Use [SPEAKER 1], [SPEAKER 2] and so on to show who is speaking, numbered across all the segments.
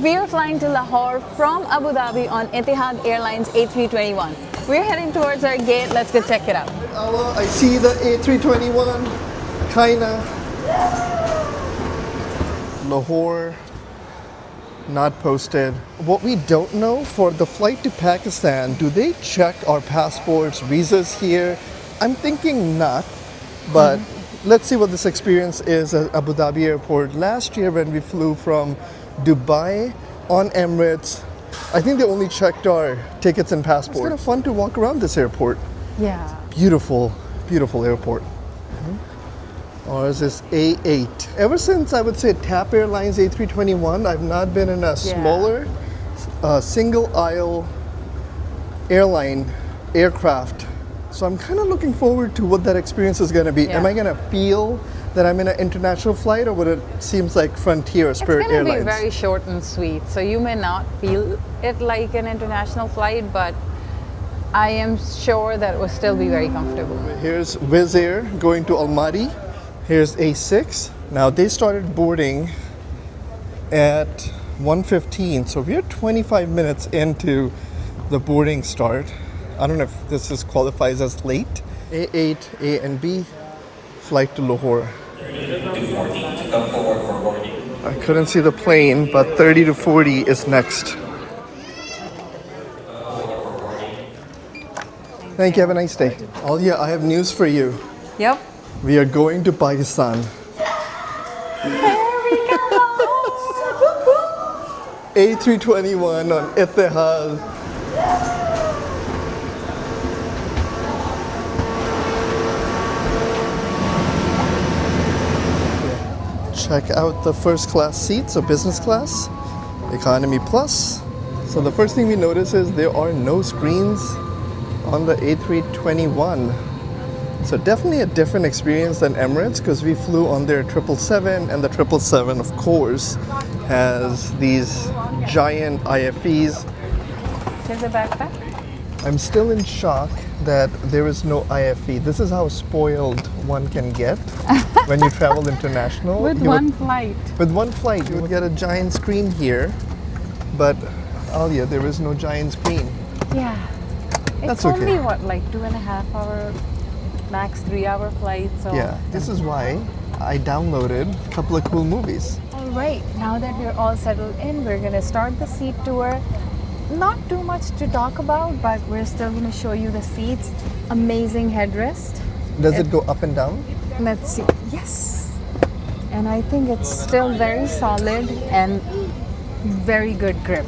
[SPEAKER 1] We are flying to Lahore from Abu Dhabi on Etihad Airways A321. We're heading towards our gate. Let's go check it out.
[SPEAKER 2] I see the A321, kinda. Lahore, not posted. What we don't know, for the flight to Pakistan, do they check our passports, visas here? I'm thinking not, but let's see what this experience is at Abu Dhabi airport. Last year when we flew from Dubai on Emirates, I think they only checked our tickets and passports. It's kind of fun to walk around this airport.
[SPEAKER 1] Yeah.
[SPEAKER 2] Beautiful, beautiful airport. Ours is A8. Ever since I would say TAP Airlines A321, I've not been in a smaller single aisle airline aircraft. So I'm kind of looking forward to what that experience is going to be.
[SPEAKER 1] Yeah.
[SPEAKER 2] Am I going to feel that I'm in an international flight, or would it seems like Frontier or Spirit
[SPEAKER 1] It's going to
[SPEAKER 2] Airlines?
[SPEAKER 1] be very short and sweet, so you may not feel it like an international flight, but I am sure that it will still be very comfortable.
[SPEAKER 2] Here's Wizz Air going to Almaty. Here's A6. Now they started boarding at 1:15, so we're 25 minutes into the boarding start. I don't know if this qualifies as late. A8, A and B, flight to Lahore. I couldn't see the plane, but 30 to 40 is next. Thank you, have a nice day. Alia, I have news for you.
[SPEAKER 1] Yep.
[SPEAKER 2] We are going to Pakistan.
[SPEAKER 1] There we go!
[SPEAKER 2] A321 on Etihad. Check out the first class seats, so business class, economy plus. So the first thing we notice is there are no screens on the A321. So definitely a different experience than Emirates, because we flew on their 777, and the 777 of course has these giant IFEs.
[SPEAKER 1] Here's a backpack.
[SPEAKER 2] I'm still in shock that there is no IFE. This is how spoiled one can get when you travel international.
[SPEAKER 1] With one flight.
[SPEAKER 2] With one flight, you would get a giant screen here, but Alia, there is no giant screen.
[SPEAKER 1] Yeah.
[SPEAKER 2] That's
[SPEAKER 1] It's only
[SPEAKER 2] okay.
[SPEAKER 1] what, like 2.5 hour, max 3 hour flight. So
[SPEAKER 2] Yeah, this is why I downloaded a couple of cool movies.
[SPEAKER 1] all right, now that we're all settled in, we're gonna start the seat tour. Not too much to talk about, but we're still gonna show you the seats. Amazing headrest.
[SPEAKER 2] Does it go up and down?
[SPEAKER 1] Let's see. Yes. And I think it's still very solid and very good grip.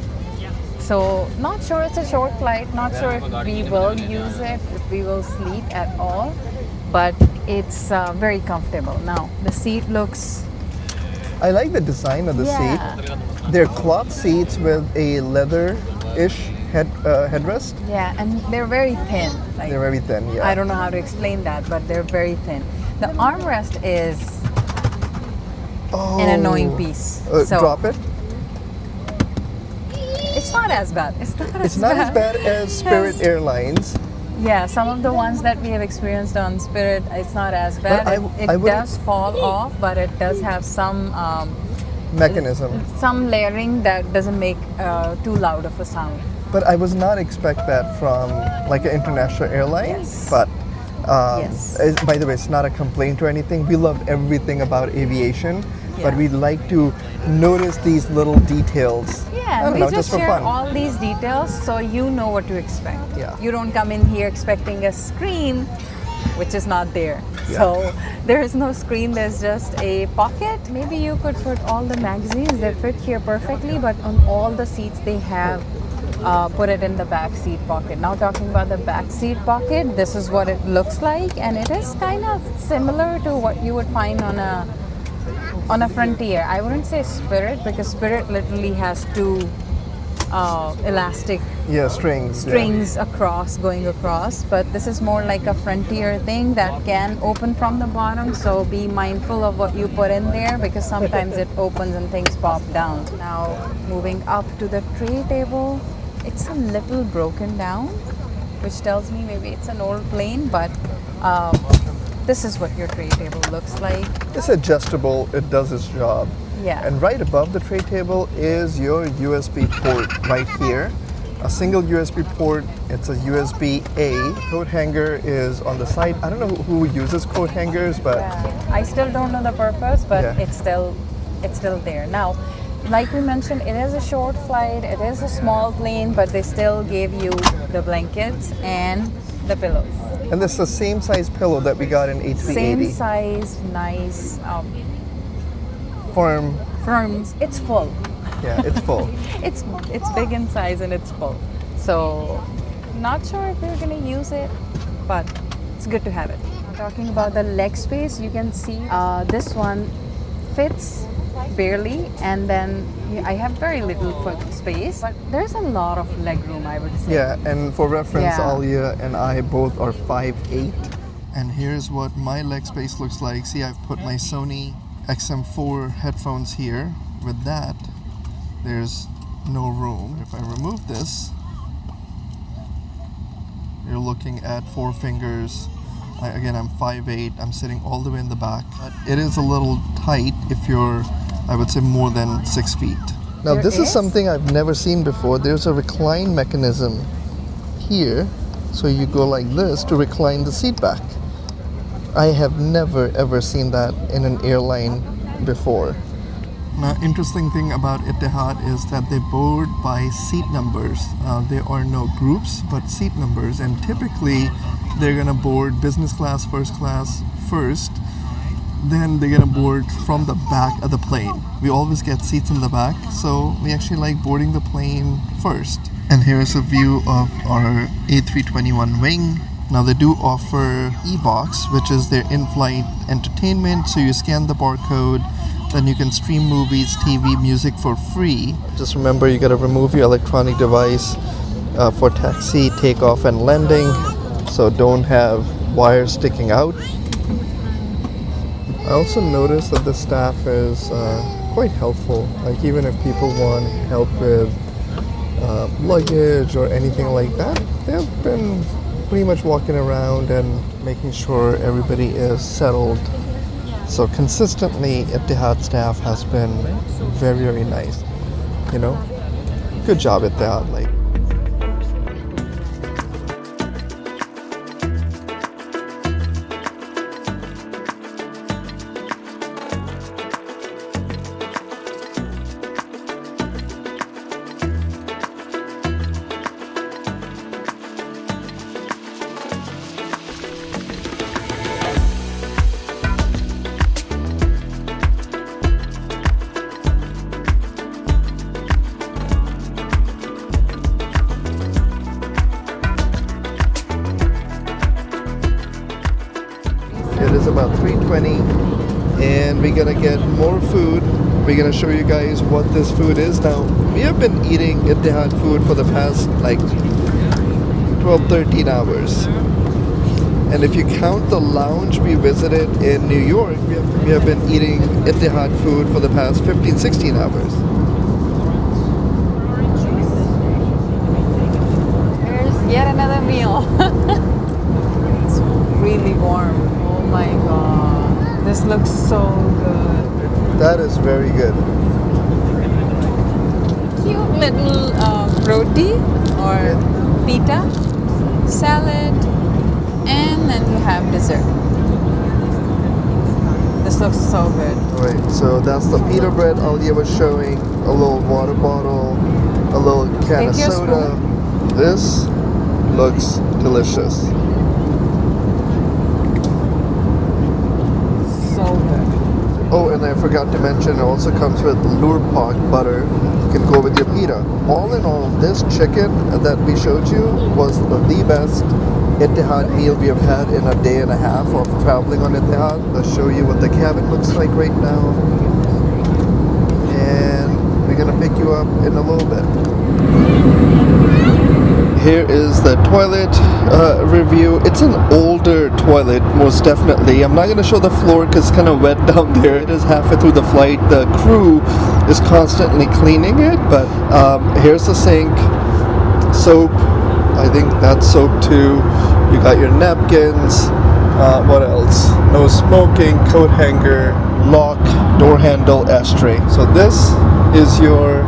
[SPEAKER 1] So not sure it's a short flight, not sure if we will use it, if we will sleep at all, but it's very comfortable. Now the seat looks,
[SPEAKER 2] I like the design of the seat. They're cloth seats with a leather-ish headrest.
[SPEAKER 1] yeah, and they're very thin. Like,
[SPEAKER 2] They're very thin, yeah.
[SPEAKER 1] I don't know how to explain that, but they're very thin. The armrest is an annoying piece. So
[SPEAKER 2] Drop it.
[SPEAKER 1] it's not as bad. It's not
[SPEAKER 2] It's not as bad as Spirit Airlines.
[SPEAKER 1] Yeah, some of the ones that we have experienced on Spirit, it's not as bad. It does fall off, but it does have some
[SPEAKER 2] Mechanism.
[SPEAKER 1] some layering that doesn't make too loud of a sound.
[SPEAKER 2] But I was not expect that from like an international airline.
[SPEAKER 1] Yes.
[SPEAKER 2] But
[SPEAKER 1] Yes.
[SPEAKER 2] by the way, it's not a complaint or anything. We love everything about aviation, but
[SPEAKER 1] Yeah.
[SPEAKER 2] we like to notice these little details. I
[SPEAKER 1] Yeah,
[SPEAKER 2] don't
[SPEAKER 1] we
[SPEAKER 2] know,
[SPEAKER 1] just
[SPEAKER 2] for
[SPEAKER 1] share
[SPEAKER 2] fun.
[SPEAKER 1] all these details so you know what to expect.
[SPEAKER 2] Yeah.
[SPEAKER 1] You don't come in here expecting a screen, which is not there.
[SPEAKER 2] Yeah.
[SPEAKER 1] So there is no screen, there's just a pocket. Maybe you could put all the magazines, they fit here perfectly, but on all the seats they have put it in the back seat pocket. Now talking about the back seat pocket, this is what it looks like, and it is kind of similar to what you would find on a Frontier. I wouldn't say Spirit, because Spirit literally has two elastic
[SPEAKER 2] Yeah, strings.
[SPEAKER 1] strings going across, but this is more like a Frontier thing that can open from the bottom, so be mindful of what you put in there, because sometimes it opens and things pop down. Now moving up to the tray table, it's a little broken down, which tells me maybe it's an old plane, but this is what your tray table looks like.
[SPEAKER 2] It's adjustable. It does its job.
[SPEAKER 1] Yeah.
[SPEAKER 2] And right above the tray table is your USB port right here. A single USB port, it's a USB A. Coat hanger is on the side. I don't know who uses coat hangers, but
[SPEAKER 1] Yeah. I still don't know the purpose, but
[SPEAKER 2] Yeah.
[SPEAKER 1] it's still there. Now, like we mentioned, it is a short flight, it is a small plane, but they still gave you the blankets and the pillows.
[SPEAKER 2] and this is the same size pillow that we got in A380.
[SPEAKER 1] Same size, nice,
[SPEAKER 2] Firm.
[SPEAKER 1] firms. It's full.
[SPEAKER 2] Yeah, it's full.
[SPEAKER 1] It's big in size and it's full. So, not sure if we're gonna use it, but it's good to have it. Talking about the leg space, you can see this one fits barely, and then I have very little foot space, but there's a lot of leg room, I would say.
[SPEAKER 2] Yeah, and for reference,
[SPEAKER 1] Yeah.
[SPEAKER 2] Alia and I both are 5'8". And here's what my leg space looks like. See, I've put my Sony XM4 headphones here. With that, there's no room. If I remove this, you're looking at 4 fingers. Again, I'm 5'8". I'm sitting all the way in the back. But it is a little tight if you're, I would say, more than 6 feet. Now,
[SPEAKER 1] There
[SPEAKER 2] this is
[SPEAKER 1] is?
[SPEAKER 2] something I've never seen before. There's a recline mechanism here. So you go like this to recline the seat back. I have never ever seen that in an airline before. Now, interesting thing about Etihad is that they board by seat numbers. There are no groups, but seat numbers. And typically, they're going to board business class, first class first. Then they're going to board from the back of the plane. We always get seats in the back, so we actually like boarding the plane first. And here's a view of our A321 wing. Now they do offer e-box, which is their in-flight entertainment. So you scan the barcode, then you can stream movies, TV, music for free. Just remember, you got to remove your electronic device for taxi, takeoff, and landing. So don't have wires sticking out. I also noticed that the staff is quite helpful. Like even if people want help with luggage or anything like that, they've been pretty much walking around and making sure everybody is settled. So consistently, Etihad staff has been very, very nice. You know, good job Etihad. Like. It is about 3:20 and we're gonna get more food. We're gonna show you guys what this food is. Now, we have been eating Etihad food for the past like 12-13 hours. And if you count the lounge we visited in New York, we have been eating Etihad food for the past 15-16 hours.
[SPEAKER 1] Here's yet another meal. It's really warm. Oh my god. This looks so good.
[SPEAKER 2] That is very good.
[SPEAKER 1] Cute little roti or pita, salad, and then you have dessert. This looks so good.
[SPEAKER 2] Right, so that's the pita bread Alia was showing, a little water bottle, a little can of
[SPEAKER 1] Take your
[SPEAKER 2] soda. This looks delicious.
[SPEAKER 1] So good.
[SPEAKER 2] Oh, and I forgot to mention, it also comes with lure pork butter. You can go with your pita. All in all, this chicken that we showed you was the best Etihad meal we have had in a day and a half of traveling on Etihad. I'll show you what the cabin looks like right now. And we're gonna pick you up in a little bit. Here is the toilet review. It's an older toilet, most definitely. I'm not going to show the floor because it's kind of wet down there. It is halfway through the flight. The crew is constantly cleaning it, but here's the sink, soap. I think that's soap too. You got your napkins. What else? No smoking, coat hanger, lock, door handle, ashtray. So this is your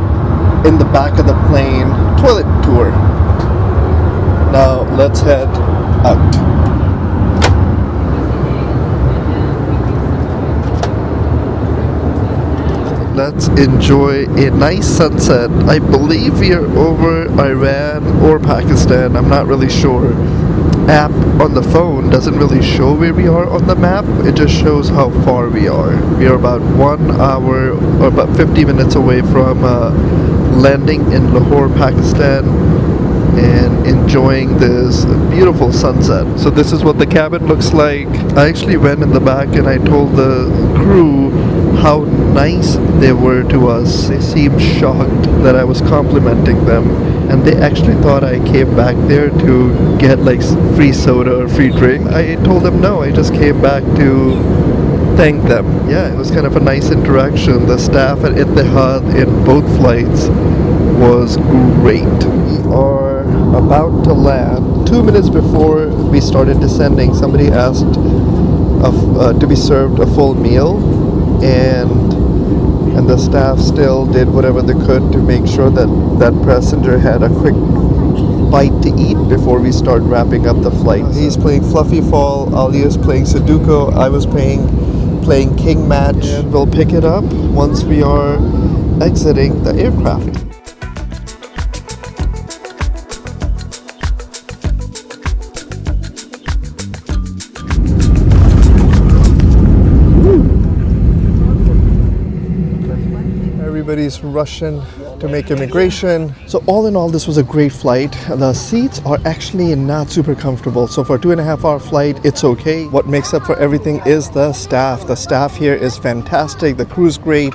[SPEAKER 2] in the back of the plane toilet tour. Now let's head out. Let's enjoy a nice sunset. I believe we are over Iran or Pakistan. I'm not really sure. App on the phone doesn't really show where we are on the map. It just shows how far we are. We are about 1 hour or about 50 minutes away from landing in Lahore, Pakistan, and enjoying this beautiful sunset. So this is what the cabin looks like. I actually went in the back and I told the crew how nice they were to us. They seemed shocked that I was complimenting them, and they actually thought I came back there to get like free soda or free drink. I told them no, I just came back to thank them. Yeah, it was kind of a nice interaction. The staff at Etihad in both flights was great. We are about to land. 2 minutes before we started descending, somebody asked to be served a full meal, and the staff still did whatever they could to make sure that that passenger had a quick bite to eat before we start wrapping up the flight. He's playing Fluffy Fall, Ali is playing Sudoku, I was playing King Match, and we'll pick it up once we are exiting the aircraft. Everybody's rushing to make immigration. So all in all, this was a great flight. The seats are actually not super comfortable. So for a 2.5 hour flight, it's okay. What makes up for everything is the staff. The staff here is fantastic. The crew's great.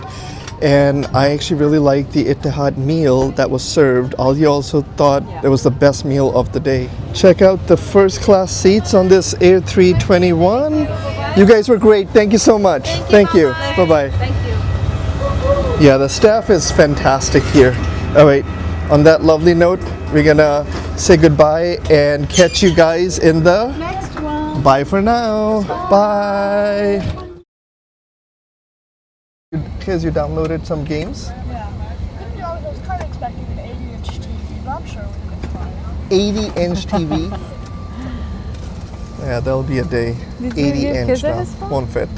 [SPEAKER 2] And I actually really liked the Etihad meal that was served. Ali also thought it was the best meal of the day. Check out the first class seats on this A321. You guys were great. Thank you so much. Thank you. Bye-bye.
[SPEAKER 1] Thank you.
[SPEAKER 2] Yeah, the staff is fantastic here. All right, on that lovely note, we're gonna say goodbye and catch you guys in the
[SPEAKER 3] Next one.
[SPEAKER 2] bye for now. Bye. Because you downloaded some games.
[SPEAKER 3] Yeah. I was kind of expecting an 80-inch TV, but I'm sure we could find
[SPEAKER 2] 80-inch TV. Yeah, that'll be a day.
[SPEAKER 1] Did you give
[SPEAKER 2] 80-inch
[SPEAKER 1] kids
[SPEAKER 2] now.
[SPEAKER 1] this phone?
[SPEAKER 2] Won't fit.